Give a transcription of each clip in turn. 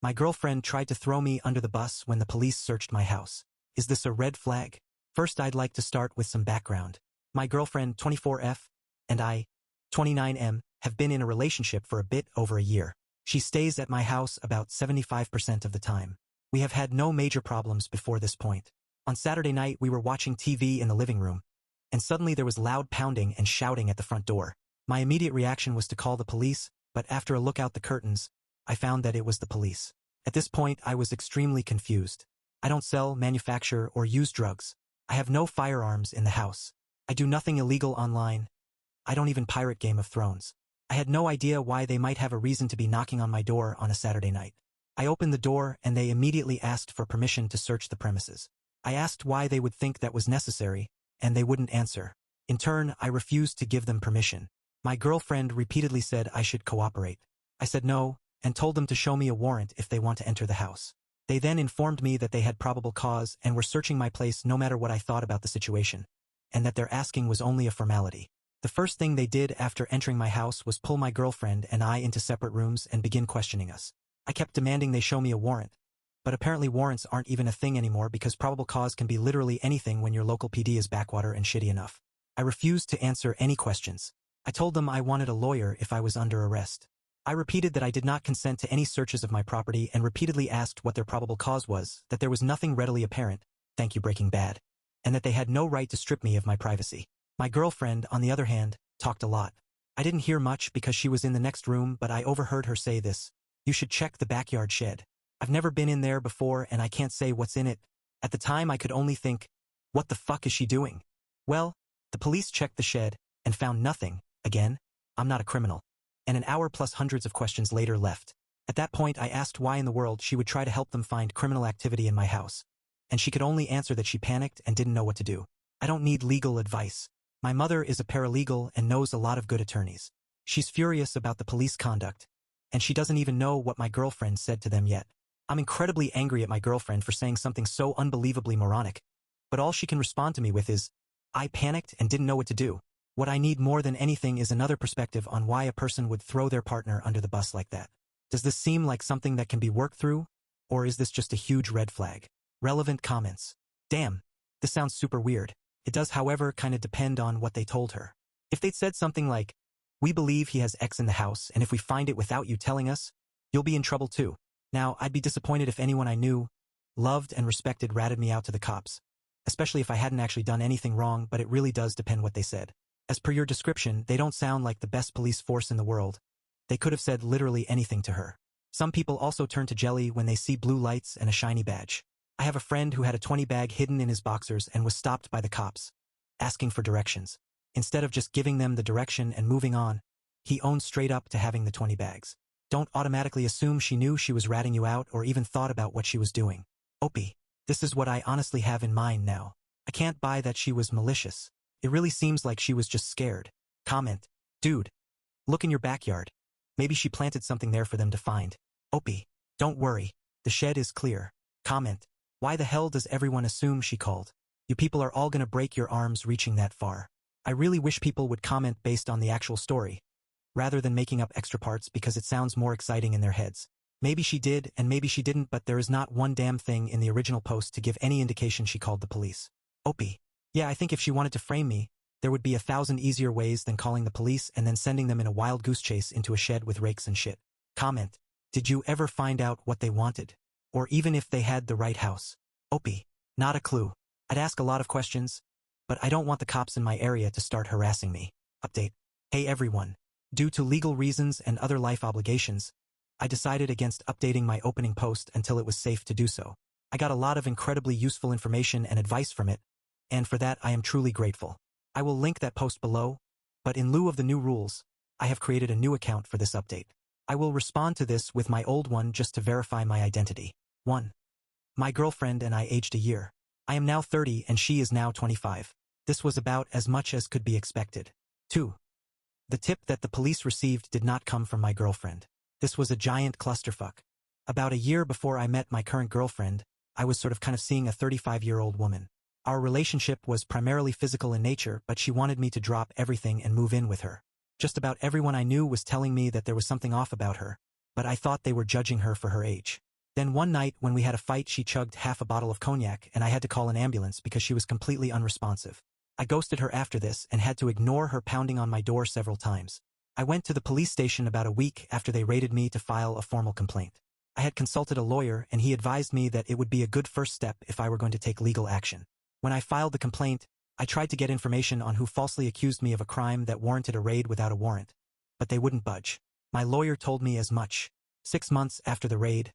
My girlfriend tried to throw me under the bus when the police searched my house. Is this a red flag? First, I'd like to start with some background. My girlfriend, 24F, and I, 29M, have been in a relationship for a bit over a year. She stays at my house about 75% of the time. We have had no major problems before this point. On Saturday night, we were watching TV in the living room, and suddenly there was loud pounding and shouting at the front door. My immediate reaction was to call the police, but after a look out the curtains, I found that it was the police. At this point, I was extremely confused. I don't sell, manufacture, or use drugs. I have no firearms in the house. I do nothing illegal online. I don't even pirate Game of Thrones. I had no idea why they might have a reason to be knocking on my door on a Saturday night. I opened the door and they immediately asked for permission to search the premises. I asked why they would think that was necessary, and they wouldn't answer. In turn, I refused to give them permission. My girlfriend repeatedly said I should cooperate. I said no, and told them to show me a warrant if they want to enter the house. They then informed me that they had probable cause and were searching my place no matter what I thought about the situation, and that their asking was only a formality. The first thing they did after entering my house was pull my girlfriend and I into separate rooms and begin questioning us. I kept demanding they show me a warrant, but apparently warrants aren't even a thing anymore because probable cause can be literally anything when your local PD is backwater and shitty enough. I refused to answer any questions. I told them I wanted a lawyer if I was under arrest. I repeated that I did not consent to any searches of my property and repeatedly asked what their probable cause was, that there was nothing readily apparent, thank you Breaking Bad, and that they had no right to strip me of my privacy. My girlfriend, on the other hand, talked a lot. I didn't hear much because she was in the next room, but I overheard her say this: "You should check the backyard shed. I've never been in there before and I can't say what's in it." At the time I could only think, what the fuck is she doing? Well, the police checked the shed and found nothing. Again, I'm not a criminal. And an hour plus hundreds of questions later left. At that point I asked why in the world she would try to help them find criminal activity in my house. And she could only answer that she panicked and didn't know what to do. I don't need legal advice. My mother is a paralegal and knows a lot of good attorneys. She's furious about the police conduct, and she doesn't even know what my girlfriend said to them yet. I'm incredibly angry at my girlfriend for saying something so unbelievably moronic, but all she can respond to me with is, "I panicked and didn't know what to do." What I need more than anything is another perspective on why a person would throw their partner under the bus like that. Does this seem like something that can be worked through, or is this just a huge red flag? Relevant comments. Damn, this sounds super weird. It does, however, kind of depend on what they told her. If they'd said something like, "We believe he has X in the house, and if we find it without you telling us, you'll be in trouble too." Now, I'd be disappointed if anyone I knew, loved, and respected ratted me out to the cops, especially if I hadn't actually done anything wrong, but it really does depend what they said. As per your description, they don't sound like the best police force in the world. They could have said literally anything to her. Some people also turn to jelly when they see blue lights and a shiny badge. I have a friend who had a 20 bag hidden in his boxers and was stopped by the cops, asking for directions. Instead of just giving them the direction and moving on, he owned straight up to having the 20 bags. Don't automatically assume she knew she was ratting you out or even thought about what she was doing. Opie, this is what I honestly have in mind now. I can't buy that she was malicious. It really seems like she was just scared. Comment. Dude, look in your backyard. Maybe she planted something there for them to find. Opie, don't worry. The shed is clear. Comment. Why the hell does everyone assume she called? You people are all gonna break your arms reaching that far. I really wish people would comment based on the actual story, rather than making up extra parts because it sounds more exciting in their heads. Maybe she did and maybe she didn't, but there is not one damn thing in the original post to give any indication she called the police. Opie. Yeah, I think if she wanted to frame me, there would be 1,000 easier ways than calling the police and then sending them in a wild goose chase into a shed with rakes and shit. Comment. Did you ever find out what they wanted? Or even if they had the right house? Opie. Not a clue. I'd ask a lot of questions, but I don't want the cops in my area to start harassing me. Update. Hey everyone. Due to legal reasons and other life obligations, I decided against updating my opening post until it was safe to do so. I got a lot of incredibly useful information and advice from it, and for that I am truly grateful. I will link that post below, but in lieu of the new rules, I have created a new account for this update. I will respond to this with my old one just to verify my identity. 1. My girlfriend and I aged a year. I am now 30 and she is now 25. This was about as much as could be expected. 2. The tip that the police received did not come from my girlfriend. This was a giant clusterfuck. About a year before I met my current girlfriend, I was sort of kind of seeing a 35-year-old woman. Our relationship was primarily physical in nature, but she wanted me to drop everything and move in with her. Just about everyone I knew was telling me that there was something off about her, but I thought they were judging her for her age. Then one night when we had a fight she chugged half a bottle of cognac and I had to call an ambulance because she was completely unresponsive. I ghosted her after this and had to ignore her pounding on my door several times. I went to the police station about a week after they raided me to file a formal complaint. I had consulted a lawyer and he advised me that it would be a good first step if I were going to take legal action. When I filed the complaint, I tried to get information on who falsely accused me of a crime that warranted a raid without a warrant. But they wouldn't budge. My lawyer told me as much. 6 months after the raid,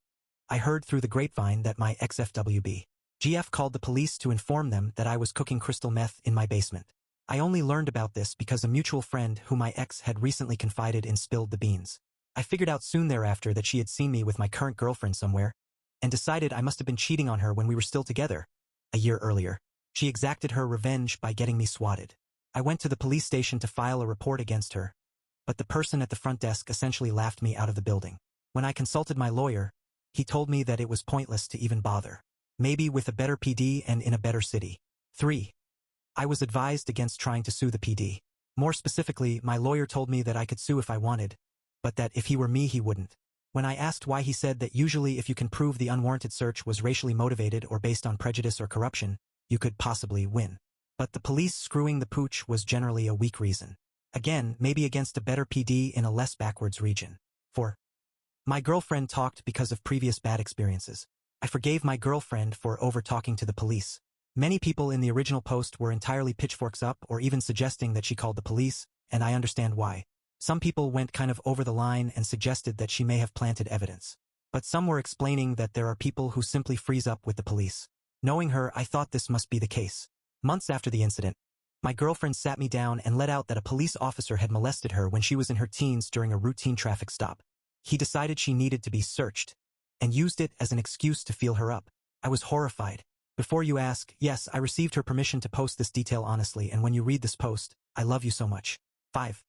I heard through the grapevine that my ex-FWB GF called the police to inform them that I was cooking crystal meth in my basement. I only learned about this because a mutual friend who my ex had recently confided in spilled the beans. I figured out soon thereafter that she had seen me with my current girlfriend somewhere, and decided I must have been cheating on her when we were still together. A year earlier, she exacted her revenge by getting me swatted. I went to the police station to file a report against her, but the person at the front desk essentially laughed me out of the building. When I consulted my lawyer, he told me that it was pointless to even bother. Maybe with a better PD and in a better city. 3. I was advised against trying to sue the PD. More specifically, my lawyer told me that I could sue if I wanted, but that if he were me he wouldn't. When I asked why, he said that usually if you can prove the unwarranted search was racially motivated or based on prejudice or corruption, you could possibly win. But the police screwing the pooch was generally a weak reason. Again, maybe against a better PD in a less backwards region. 4. My girlfriend talked because of previous bad experiences. I forgave my girlfriend for over-talking to the police. Many people in the original post were entirely pitchforks up or even suggesting that she called the police, and I understand why. Some people went kind of over the line and suggested that she may have planted evidence. But some were explaining that there are people who simply freeze up with the police. Knowing her, I thought this must be the case. Months after the incident, my girlfriend sat me down and let out that a police officer had molested her when she was in her teens during a routine traffic stop. He decided she needed to be searched, and used it as an excuse to feel her up. I was horrified. Before you ask, yes, I received her permission to post this detail honestly, and when you read this post, I love you so much. 5.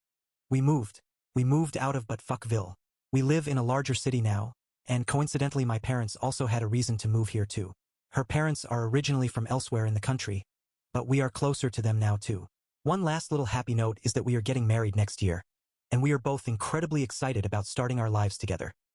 We moved. We moved out of Buttfuckville. We live in a larger city now, and coincidentally my parents also had a reason to move here too. Her parents are originally from elsewhere in the country, but we are closer to them now too. One last little happy note is that we are getting married next year, and we are both incredibly excited about starting our lives together.